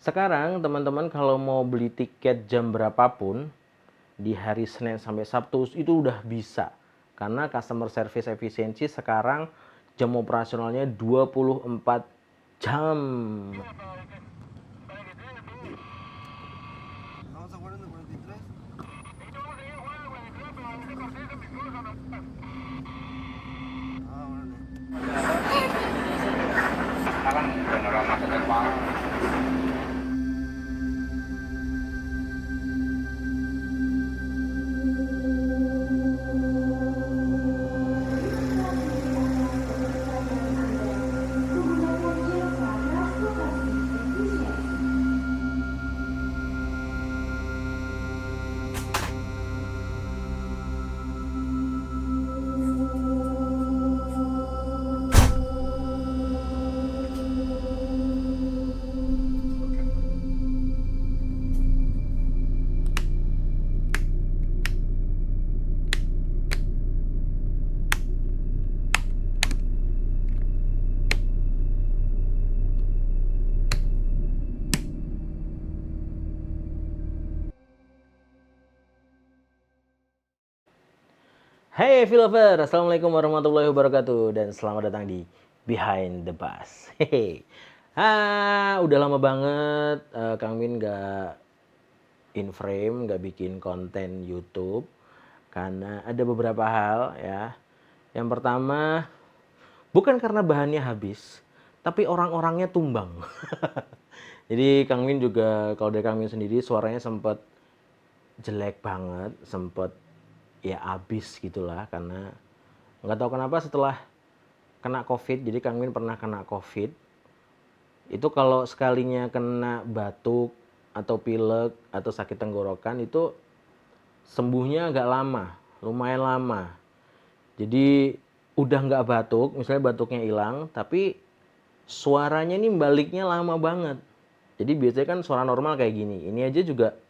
Sekarang teman-teman kalau mau beli tiket jam berapapun di hari Senin sampai Sabtu itu udah bisa. Karena customer service efisiensi sekarang jam operasionalnya 24 jam. Vamos a jugar en el 43. Ah, órale. Kita kan beneran masukin banget. Hey Filover, Assalamualaikum warahmatullahi wabarakatuh dan selamat datang di Behind the Bus. Hehe. Udah lama banget Kang Min gak in frame, gak bikin konten YouTube karena ada beberapa hal ya. Yang pertama, bukan karena bahannya habis, tapi orang-orangnya tumbang. Jadi Kang Min juga, kalau dari Kang Min sendiri suaranya sempat jelek banget, sempat ya abis gitulah karena nggak tahu kenapa setelah kena COVID. Jadi Kang Min pernah kena COVID. Itu kalau sekalinya kena batuk atau pilek atau sakit tenggorokan itu sembuhnya agak lama, lumayan lama. Jadi udah nggak batuk, misalnya batuknya hilang, tapi suaranya nih baliknya lama banget. Jadi biasanya kan suara normal kayak gini. Ini aja juga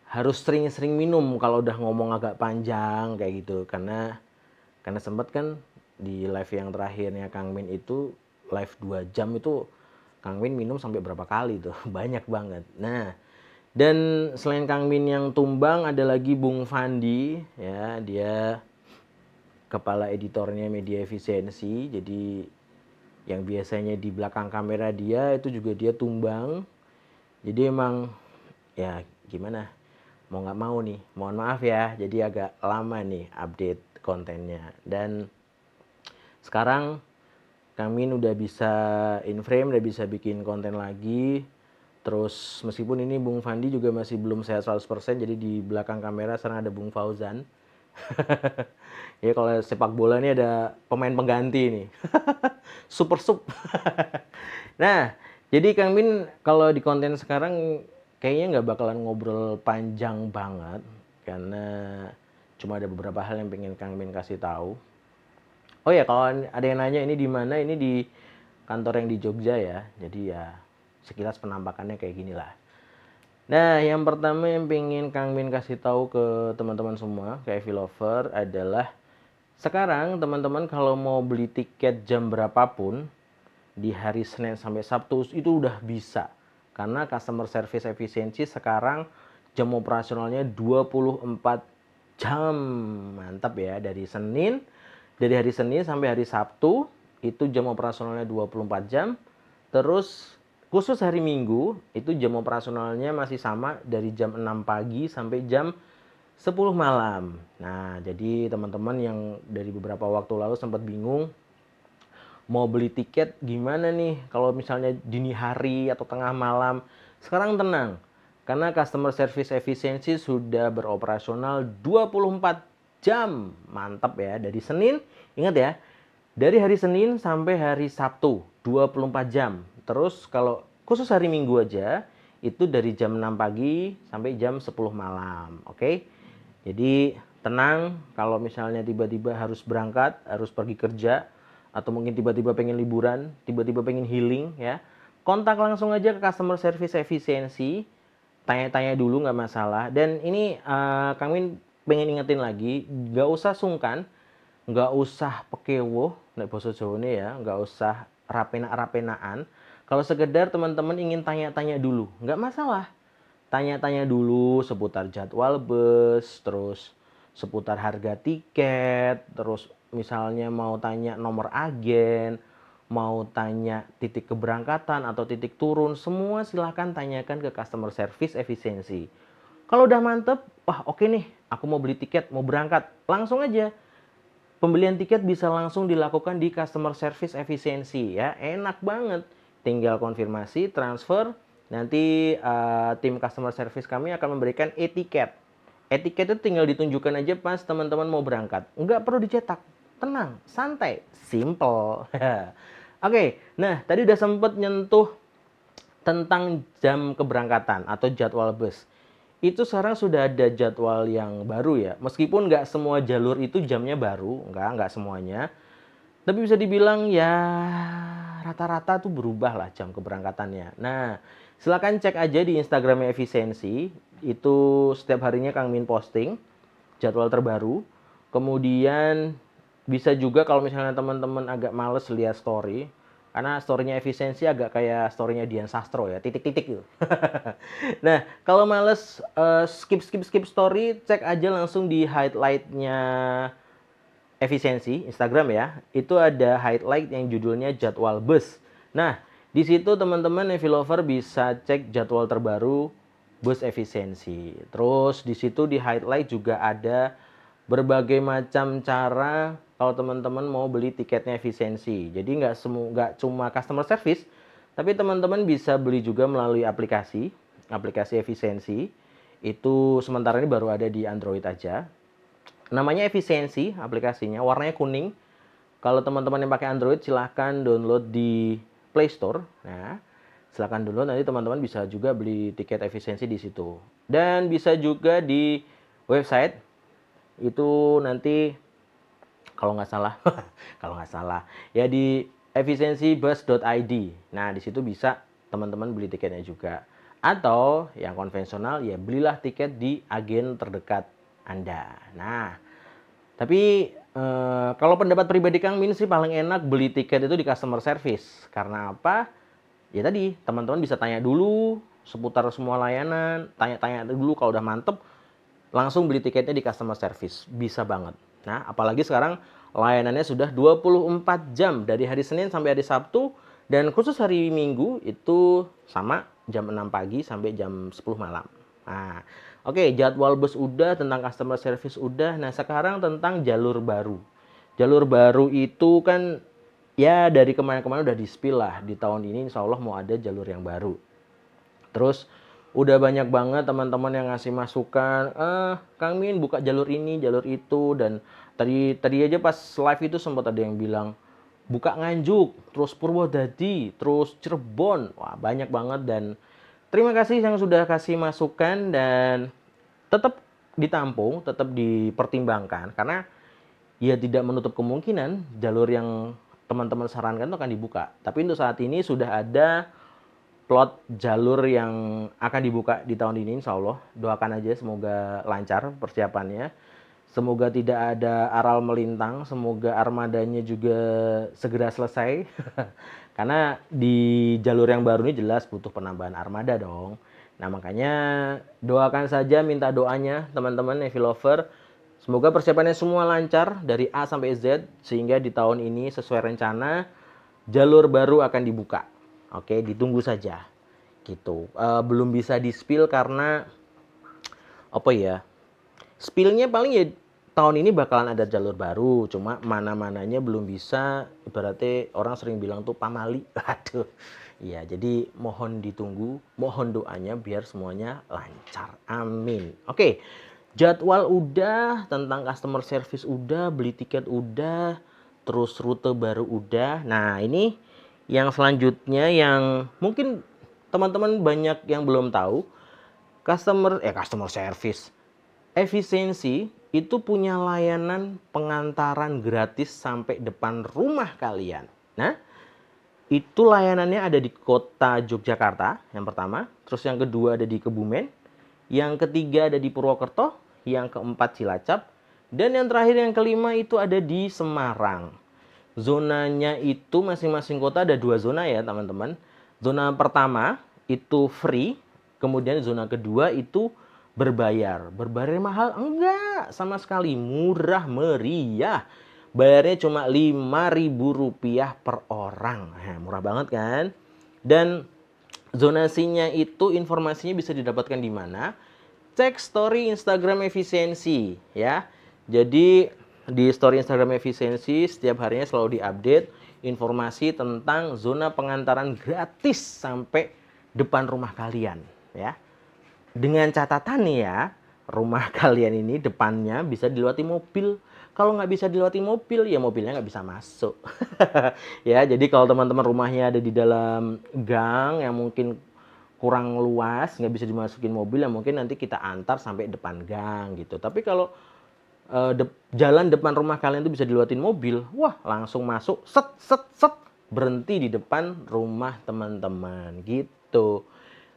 harus sering-sering minum kalau udah ngomong agak panjang kayak gitu. Karena sempat kan di live yang terakhirnya Kang Min itu live 2 jam itu Kang Min minum sampai berapa kali tuh. Banyak banget. Nah, dan selain Kang Min yang tumbang ada lagi Bung Fandi ya, dia kepala editornya Media Efisiensi. Jadi yang biasanya di belakang kamera dia itu juga dia tumbang. Jadi emang ya gimana, mau nggak mau nih, mohon maaf ya, jadi agak lama nih update kontennya. Dan sekarang Kang Min udah bisa in frame, udah bisa bikin konten lagi. Terus meskipun ini Bung Fandi juga masih belum sehat 100%, jadi di belakang kamera sekarang ada Bung Fauzan. Ya kalau sepak bola ini ada pemain pengganti nih. Super sub. Nah, jadi Kang Min kalau di konten sekarang kayaknya nggak bakalan ngobrol panjang banget karena cuma ada beberapa hal yang pengen Kang Min kasih tahu. Oh ya, kalau ada yang nanya ini di mana, ini di kantor yang di Jogja ya. Jadi ya sekilas penampakannya kayak gini lah. Nah, yang pertama yang pengen Kang Min kasih tahu ke teman-teman semua, ke EV Lover adalah sekarang teman-teman kalau mau beli tiket jam berapapun di hari Senin sampai Sabtu itu udah bisa. Karena customer service efisiensi sekarang jam operasionalnya 24 jam. Mantap ya, dari hari Senin sampai hari Sabtu itu jam operasionalnya 24 jam. Terus khusus hari Minggu itu jam operasionalnya masih sama dari jam 6 pagi sampai jam 10 malam. Nah, jadi teman-teman yang dari beberapa waktu lalu sempat bingung mau beli tiket gimana nih kalau misalnya dini hari atau tengah malam. Sekarang tenang, karena customer service efisiensi sudah beroperasional 24 jam. Mantap ya, dari Senin, ingat ya, dari hari Senin sampai hari Sabtu 24 jam. Terus kalau khusus hari Minggu aja itu dari jam 6 pagi sampai jam 10 malam. Oke. Jadi tenang, kalau misalnya tiba-tiba harus berangkat, harus pergi kerja, atau mungkin tiba-tiba pengen liburan, tiba-tiba pengen healing ya, kontak langsung aja ke customer service efisiensi, tanya-tanya dulu nggak masalah. Dan ini Kang Min pengen ingetin lagi, nggak usah sungkan, nggak usah pekewo, nek basa Jawane ya, nggak usah rapena-rapenaan. Kalau sekedar teman-teman ingin tanya-tanya dulu, nggak masalah. Tanya-tanya dulu seputar jadwal bus, terus seputar harga tiket, terus misalnya mau tanya nomor agen, mau tanya titik keberangkatan atau titik turun, semua silahkan tanyakan ke customer service efisiensi. Kalau udah mantep, wah oke nih, aku mau beli tiket, mau berangkat, langsung aja. Pembelian tiket bisa langsung dilakukan di customer service efisiensi ya, enak banget. Tinggal konfirmasi, transfer, nanti tim customer service kami akan memberikan e-tiket. E-tiket itu tinggal ditunjukkan aja pas teman-teman mau berangkat. Nggak perlu dicetak, tenang, santai, simple. Oke, nah tadi udah sempet nyentuh tentang jam keberangkatan atau jadwal bus. Itu sekarang sudah ada jadwal yang baru ya. Meskipun nggak semua jalur itu jamnya baru, nggak semuanya. Tapi bisa dibilang ya rata-rata tuh berubah lah jam keberangkatannya. Nah, silakan cek aja di Instagramnya efisiensi. Itu setiap harinya Kang Min posting jadwal terbaru. Kemudian bisa juga kalau misalnya teman-teman agak males lihat story, karena story-nya efisiensi agak kayak story-nya Dian Sastro ya, titik-titik gitu. Nah, kalau males skip story, cek aja langsung di highlight-nya efisiensi Instagram ya. Itu ada highlight yang judulnya jadwal bus. Nah, di situ teman-teman Evi Lover bisa cek jadwal terbaru bus efisiensi. Terus di situ di highlight juga ada berbagai macam cara kalau teman-teman mau beli tiketnya efisiensi. Jadi nggak cuma customer service, tapi teman-teman bisa beli juga melalui aplikasi efisiensi. Itu sementara ini baru ada di Android aja. Namanya efisiensi aplikasinya, warnanya kuning. Kalau teman-teman yang pakai Android silahkan download di Play Store. Nah, silahkan download, nanti teman-teman bisa juga beli tiket efisiensi di situ. Dan bisa juga di website itu nanti kalau nggak salah kalau nggak salah ya di efisiensibus.id. Nah, di situ bisa teman-teman beli tiketnya juga. Atau yang konvensional ya belilah tiket di agen terdekat Anda. Nah, tapi kalau pendapat pribadi Kang Min sih paling enak beli tiket itu di customer service. Karena apa? Ya tadi, teman-teman bisa tanya dulu seputar semua layanan, tanya-tanya dulu kalau udah mantep, langsung beli tiketnya di customer service. Bisa banget. Nah, apalagi sekarang layanannya sudah 24 jam dari hari Senin sampai hari Sabtu, dan khusus hari Minggu itu sama jam 6 pagi sampai jam 10 malam. Nah, oke, jadwal bus udah, tentang customer service udah. Nah, sekarang tentang jalur baru. Jalur baru itu kan ya dari kemarin-kemarin udah di-spill lah. Di tahun ini insya Allah mau ada jalur yang baru. Terus udah banyak banget teman-teman yang ngasih masukan, Kang Min buka jalur ini, jalur itu. Dan tadi aja pas live itu sempat ada yang bilang buka Nganjuk, terus Purwodadi, terus Cirebon. Wah, banyak banget. Dan terima kasih yang sudah kasih masukan, dan tetap ditampung, tetap dipertimbangkan, karena ya tidak menutup kemungkinan jalur yang teman-teman sarankan itu akan dibuka. Tapi untuk saat ini sudah ada plot jalur yang akan dibuka di tahun ini insya Allah. Doakan aja semoga lancar persiapannya. Semoga tidak ada aral melintang, semoga armadanya juga segera selesai. Karena di jalur yang baru ini jelas butuh penambahan armada dong. Nah, makanya doakan saja, minta doanya teman-teman Navy Lover. Semoga persiapannya semua lancar dari A sampai Z, sehingga di tahun ini sesuai rencana jalur baru akan dibuka. Oke, ditunggu saja. Gitu. Belum bisa di-spill karena apa ya? Spillnya paling ya tahun ini bakalan ada jalur baru, cuma mana-mananya belum bisa. Ibaratnya orang sering bilang tuh pamali. Aduh. Iya, jadi mohon ditunggu, mohon doanya biar semuanya lancar. Amin. Oke. Jadwal udah, tentang customer service udah, beli tiket udah, terus rute baru udah. Nah, ini yang selanjutnya yang mungkin teman-teman banyak yang belum tahu, customer service efisiensi itu punya layanan pengantaran gratis sampai depan rumah kalian. Nah, itu layanannya ada di kota Yogyakarta yang pertama, terus yang kedua ada di Kebumen, yang ketiga ada di Purwokerto, yang keempat Cilacap, dan yang terakhir yang kelima itu ada di Semarang. Zonanya itu masing-masing kota ada 2 zona ya teman-teman. Zona pertama itu free, kemudian zona kedua itu berbayar. Berbayar mahal? Enggak, sama sekali murah meriah. Bayarnya cuma Rp5.000 per orang. Nah, murah banget kan? Dan zonasinya itu informasinya bisa didapatkan di mana? Cek story Instagram efisiensi ya. Jadi di story Instagram efisiensi setiap harinya selalu diupdate informasi tentang zona pengantaran gratis sampai depan rumah kalian ya. Dengan catatan nih ya, rumah kalian ini depannya bisa dilewati mobil. Kalau nggak bisa dilewati mobil, ya mobilnya nggak bisa masuk. Ya, jadi kalau teman-teman rumahnya ada di dalam gang yang mungkin kurang luas, nggak bisa dimasukin mobil, ya mungkin nanti kita antar sampai depan gang gitu. Tapi kalau jalan depan rumah kalian itu bisa dilewatin mobil, wah langsung masuk, set set set, berhenti di depan rumah teman-teman gitu.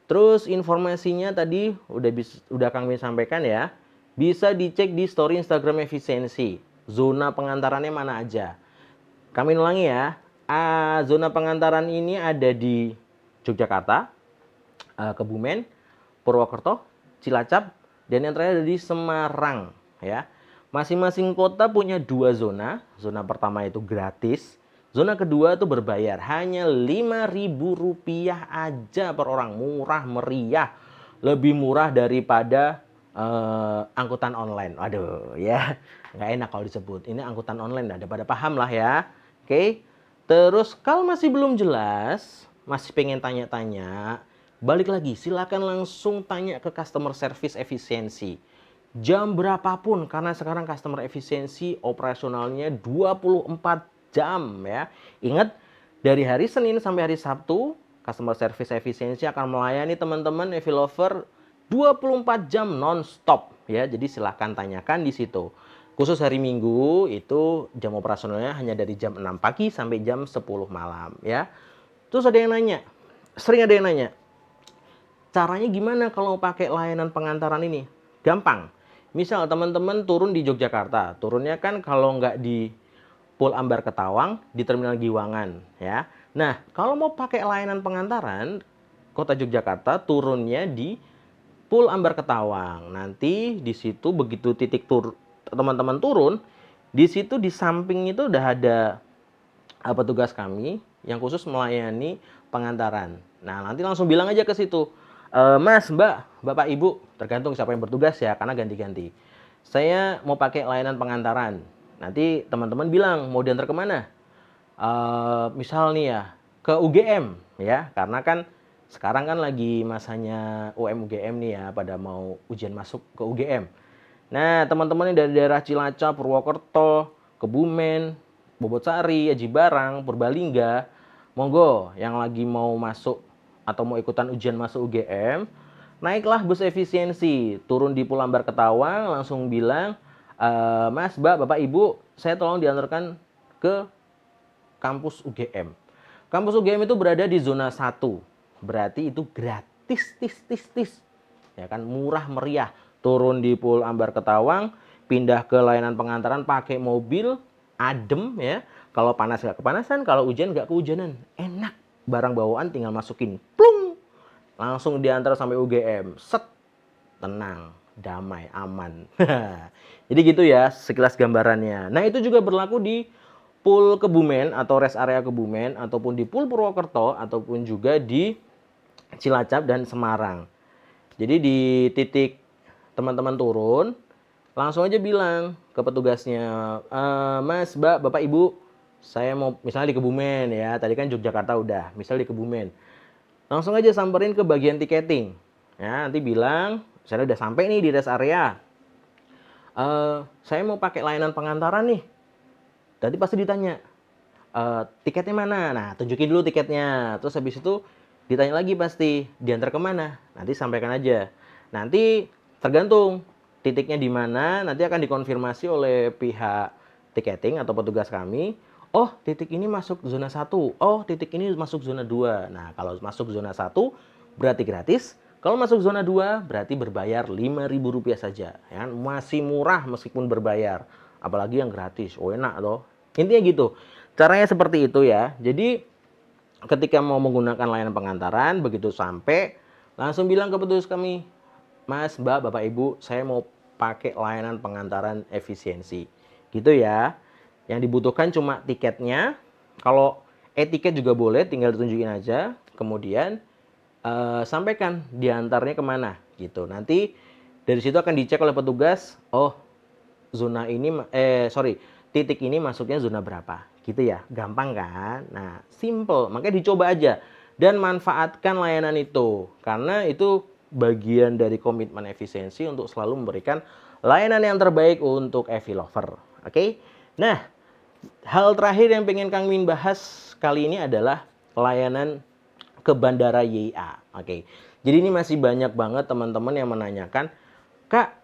Terus informasinya tadi udah Kang Min sampaikan ya. Bisa dicek di story Instagram efisiensi. Zona pengantarannya mana aja. Kang Min ulangi ya. Zona pengantaran ini ada di Yogyakarta, Kebumen, Purwokerto, Cilacap, dan yang terakhir ada di Semarang ya. Masing-masing kota punya 2 zona. Zona pertama itu gratis. Zona kedua itu berbayar, hanya Rp5.000 aja per orang, murah meriah, lebih murah daripada angkutan online. Waduh ya, nggak enak kalau disebut. Ini angkutan online, udah pada paham lah ya. Oke, terus kalau masih belum jelas, masih pengen tanya-tanya, balik lagi, silakan langsung tanya ke customer service efisiensi. Jam berapapun, karena sekarang customer efisiensi operasionalnya 24 jam ya. Ingat, dari hari Senin sampai hari Sabtu, customer service efisiensi akan melayani teman-teman Evi Lover 24 jam non-stop ya. Jadi silahkan tanyakan di situ. Khusus hari Minggu itu jam operasionalnya hanya dari jam 6 pagi sampai jam 10 malam ya. Terus ada yang nanya, sering ada yang nanya, caranya gimana kalau pakai layanan pengantaran ini? Gampang. Misal teman-teman turun di Yogyakarta, turunnya kan kalau nggak di Pul Ambar Ketawang, di Terminal Giwangan ya. Nah, kalau mau pakai layanan pengantaran, Kota Yogyakarta turunnya di Pul Ambar Ketawang. Nanti di situ begitu titik teman-teman turun, di situ di samping itu udah ada petugas kami yang khusus melayani pengantaran. Nah, nanti langsung bilang aja ke situ, Mas, Mbak, Bapak, Ibu, tergantung siapa yang bertugas ya, karena ganti-ganti. Saya mau pakai layanan pengantaran. Nanti teman-teman bilang mau diantar kemana? Misal nih ya, ke UGM ya, karena kan sekarang kan lagi masanya UM-UGM nih ya, pada mau ujian masuk ke UGM. Nah, teman-teman yang dari daerah Cilacap, Purwokerto, Kebumen, Bobotsari, Aji Barang, Purbalingga, monggo yang lagi mau masuk atau mau ikutan ujian masuk UGM, naiklah bus efisiensi, turun di Pulambar Ketawang, langsung bilang, Mas, Mbak, Bapak, Ibu, saya tolong diantarkan ke kampus UGM. Kampus UGM itu berada di zona 1, berarti itu gratis, tis. Ya kan, murah meriah. Turun di Pulambar Ketawang, pindah ke layanan pengantaran pakai mobil, adem ya. Kalau panas nggak kepanasan, kalau hujan nggak kehujanan, enak. Barang bawaan tinggal masukin, plung, langsung diantar sampai UGM, set, tenang, damai, aman. Jadi gitu ya sekilas gambarannya. Nah, itu juga berlaku di Pul Kebumen atau rest area Kebumen, ataupun di Pul Purwokerto, ataupun juga di Cilacap dan Semarang. Jadi di titik teman-teman turun, langsung aja bilang ke petugasnya, Mas, Mbak, Bapak, Ibu, saya mau misalnya di Kebumen ya, tadi kan Yogyakarta udah, misal di Kebumen. Langsung aja samperin ke bagian tiketing. Ya, nanti bilang, saya udah sampai nih di rest area. Saya mau pakai layanan pengantaran nih. Tadi pasti ditanya, tiketnya mana? Nah, tunjukin dulu tiketnya. Terus habis itu ditanya lagi pasti, diantar kemana? Nanti sampaikan aja. Nanti tergantung titiknya di mana, nanti akan dikonfirmasi oleh pihak tiketing atau petugas kami. Oh, titik ini masuk zona 1. Oh, titik ini masuk zona 2. Nah, kalau masuk zona 1 berarti gratis. Kalau masuk zona 2 berarti berbayar Rp5.000 saja. Ya, masih murah meskipun berbayar. Apalagi yang gratis. Oh, enak loh. Intinya gitu. Caranya seperti itu ya. Jadi ketika mau menggunakan layanan pengantaran, begitu sampai langsung bilang ke petugas kami, Mas, Mbak, Bapak, Ibu, saya mau pakai layanan pengantaran efisiensi. Gitu ya. Yang dibutuhkan cuma tiketnya. Kalau e-tiket juga boleh, tinggal ditunjukin aja. Kemudian sampaikan diantarnya kemana gitu. Nanti dari situ akan dicek oleh petugas, oh zona ini, titik ini masuknya zona berapa, gitu ya. Gampang kan? Nah, simple. Makanya dicoba aja dan manfaatkan layanan itu, karena itu bagian dari komitmen efisiensi untuk selalu memberikan layanan yang terbaik untuk EV lover. Oke? Nah, hal terakhir yang pengen Kang Min bahas kali ini adalah layanan ke Bandara YIA. Oke. Jadi ini masih banyak banget teman-teman yang menanyakan, Kak,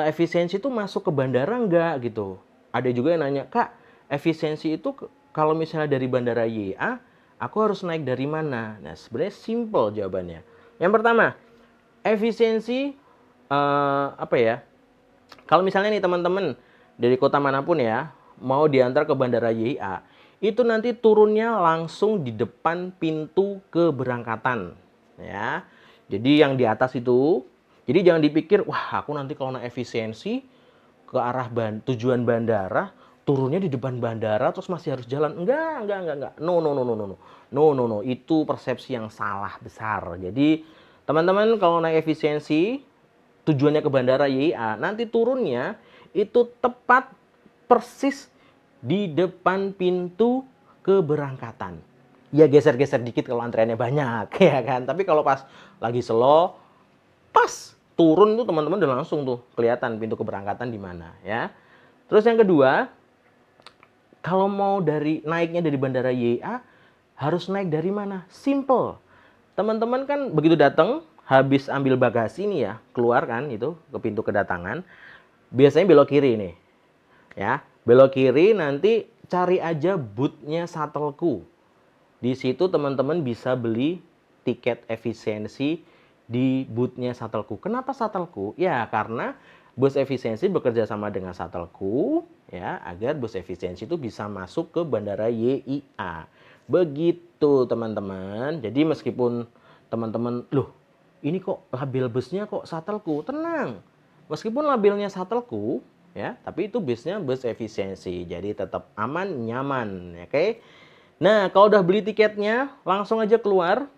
efisiensi itu masuk ke bandara enggak gitu. Ada juga yang nanya, Kak, efisiensi itu kalau misalnya dari Bandara YIA, aku harus naik dari mana? Nah, sebenarnya simple jawabannya. Yang pertama, efisiensi apa ya? Kalau misalnya nih teman-teman dari kota manapun ya, mau diantar ke Bandara YIA, itu nanti turunnya langsung di depan pintu keberangkatan ya. Jadi yang di atas itu, jadi jangan dipikir wah aku nanti kalau naik efisiensi ke arah tujuan bandara turunnya di depan bandara terus masih harus jalan. Enggak. No no no no no no. No no no, itu persepsi yang salah besar. Jadi teman-teman kalau naik efisiensi tujuannya ke Bandara YIA, nanti turunnya itu tepat persis di depan pintu keberangkatan. Ya geser-geser dikit kalau antreannya banyak, ya kan. Tapi kalau pas lagi slow, pas turun tuh teman-teman udah langsung tuh kelihatan pintu keberangkatan di mana, ya. Terus yang kedua, kalau mau naiknya dari Bandara YIA, harus naik dari mana? Simple. Teman-teman kan begitu datang, habis ambil bagasi nih ya, keluar kan itu ke pintu kedatangan, biasanya belok kiri nih. Ya, belok kiri nanti cari aja booth-nya Shuttleku. Di situ teman-teman bisa beli tiket efisiensi di booth-nya Shuttleku. Kenapa Shuttleku? Ya, karena bus efisiensi bekerja sama dengan Shuttleku ya, agar bus efisiensi itu bisa masuk ke Bandara YIA. Begitu, teman-teman. Jadi meskipun teman-teman, loh, ini kok label busnya kok Shuttleku? Tenang. Meskipun labelnya Shuttleku, ya, tapi itu busnya bus efisiensi. Jadi tetap aman, nyaman, oke? Nah, kalau udah beli tiketnya, langsung aja keluar.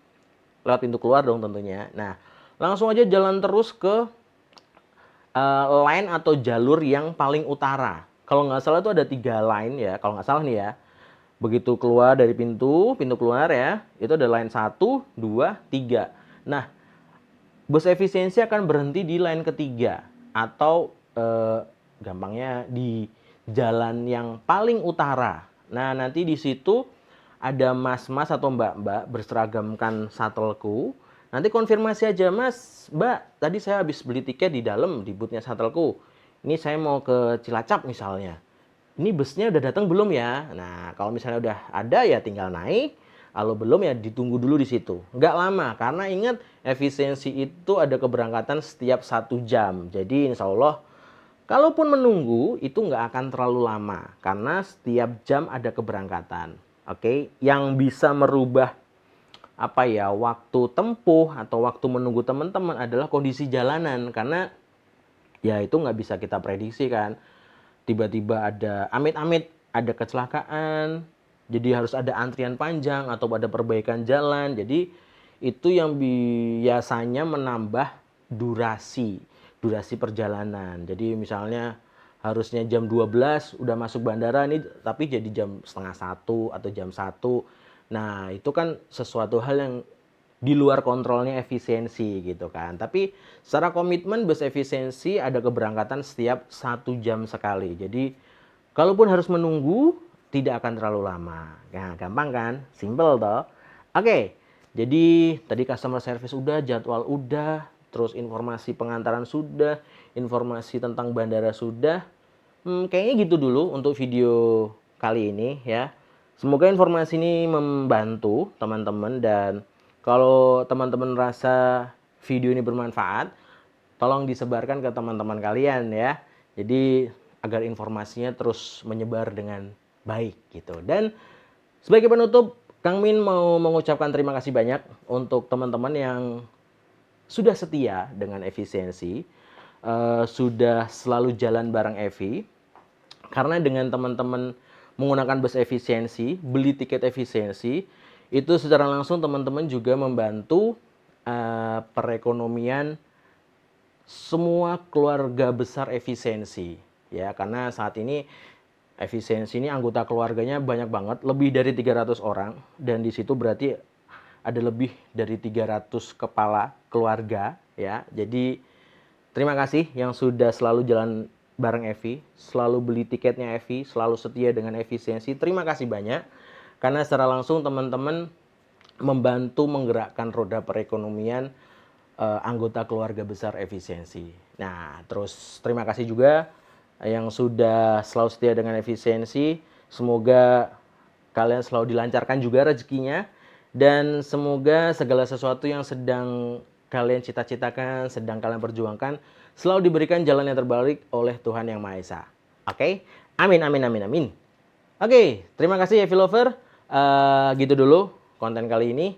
Lewat pintu keluar dong tentunya. Nah, langsung aja jalan terus ke line atau jalur yang paling utara. Kalau nggak salah itu ada 3 line ya, kalau nggak salah nih ya. Begitu keluar dari pintu keluar ya, itu ada line 1, 2, 3. Nah, bus efisiensi akan berhenti di line ketiga atau gampangnya di jalan yang paling utara. Nah, nanti di situ ada mas-mas atau mbak-mbak berseragamkan Shuttleku. Nanti konfirmasi aja, Mas, Mbak, tadi saya habis beli tiket di dalam di booth-nya Shuttleku. Ini saya mau ke Cilacap misalnya. Ini busnya udah datang belum ya? Nah, kalau misalnya udah ada ya tinggal naik. Kalau belum ya ditunggu dulu di situ. Nggak lama, karena ingat efisiensi itu ada keberangkatan setiap 1 jam. Jadi insya Allah, kalaupun menunggu itu nggak akan terlalu lama. Karena setiap jam ada keberangkatan. Oke, yang bisa merubah waktu tempuh atau waktu menunggu teman-teman adalah kondisi jalanan. Karena ya itu nggak bisa kita prediksi kan. Tiba-tiba ada amit-amit ada kecelakaan, jadi harus ada antrian panjang atau ada perbaikan jalan. Jadi itu yang biasanya menambah durasi perjalanan. Jadi misalnya harusnya jam 12 udah masuk bandara nih, tapi jadi jam setengah 1 atau jam 1. Nah, itu kan sesuatu hal yang di luar kontrolnya efisiensi gitu kan. Tapi secara komitmen bus efisiensi ada keberangkatan setiap 1 jam sekali. Jadi kalaupun harus menunggu tidak akan terlalu lama. Nah, gampang kan? Simple toh. Oke. Jadi tadi customer service udah, jadwal udah, terus informasi pengantaran sudah, informasi tentang bandara sudah. Kayaknya gitu dulu untuk video kali ini ya. Semoga informasi ini membantu teman-teman, dan kalau teman-teman rasa video ini bermanfaat, tolong disebarkan ke teman-teman kalian ya. Jadi agar informasinya terus menyebar dengan baik gitu. Dan sebagai penutup, Kang Min mau mengucapkan terima kasih banyak untuk teman-teman yang sudah setia dengan efisiensi, sudah selalu jalan bareng Evi. Karena dengan teman-teman menggunakan bus efisiensi, beli tiket efisiensi, itu secara langsung teman-teman juga membantu perekonomian semua keluarga besar efisiensi. Ya, karena saat ini efisiensi ini anggota keluarganya banyak banget, lebih dari 300 orang, dan di situ berarti ada lebih dari 300 kepala keluarga ya. Jadi terima kasih yang sudah selalu jalan bareng Evi, selalu beli tiketnya Evi, selalu setia dengan efisiensi. Terima kasih banyak karena secara langsung teman-teman membantu menggerakkan roda perekonomian anggota keluarga besar efisiensi. Nah, terus terima kasih juga yang sudah selalu setia dengan efisiensi. Semoga kalian selalu dilancarkan juga rezekinya dan semoga segala sesuatu yang sedang kalian cita-citakan, sedang kalian perjuangkan selalu diberikan jalan yang terbaik oleh Tuhan Yang Maha Esa. Oke? Amin amin amin amin. Oke, terima kasih Evi Lover. Gitu dulu konten kali ini.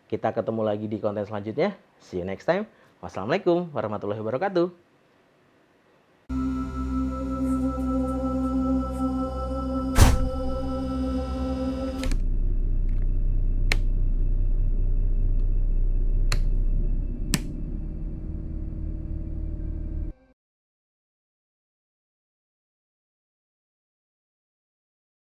Kita ketemu lagi di konten selanjutnya. See you next time. Wassalamualaikum warahmatullahi wabarakatuh.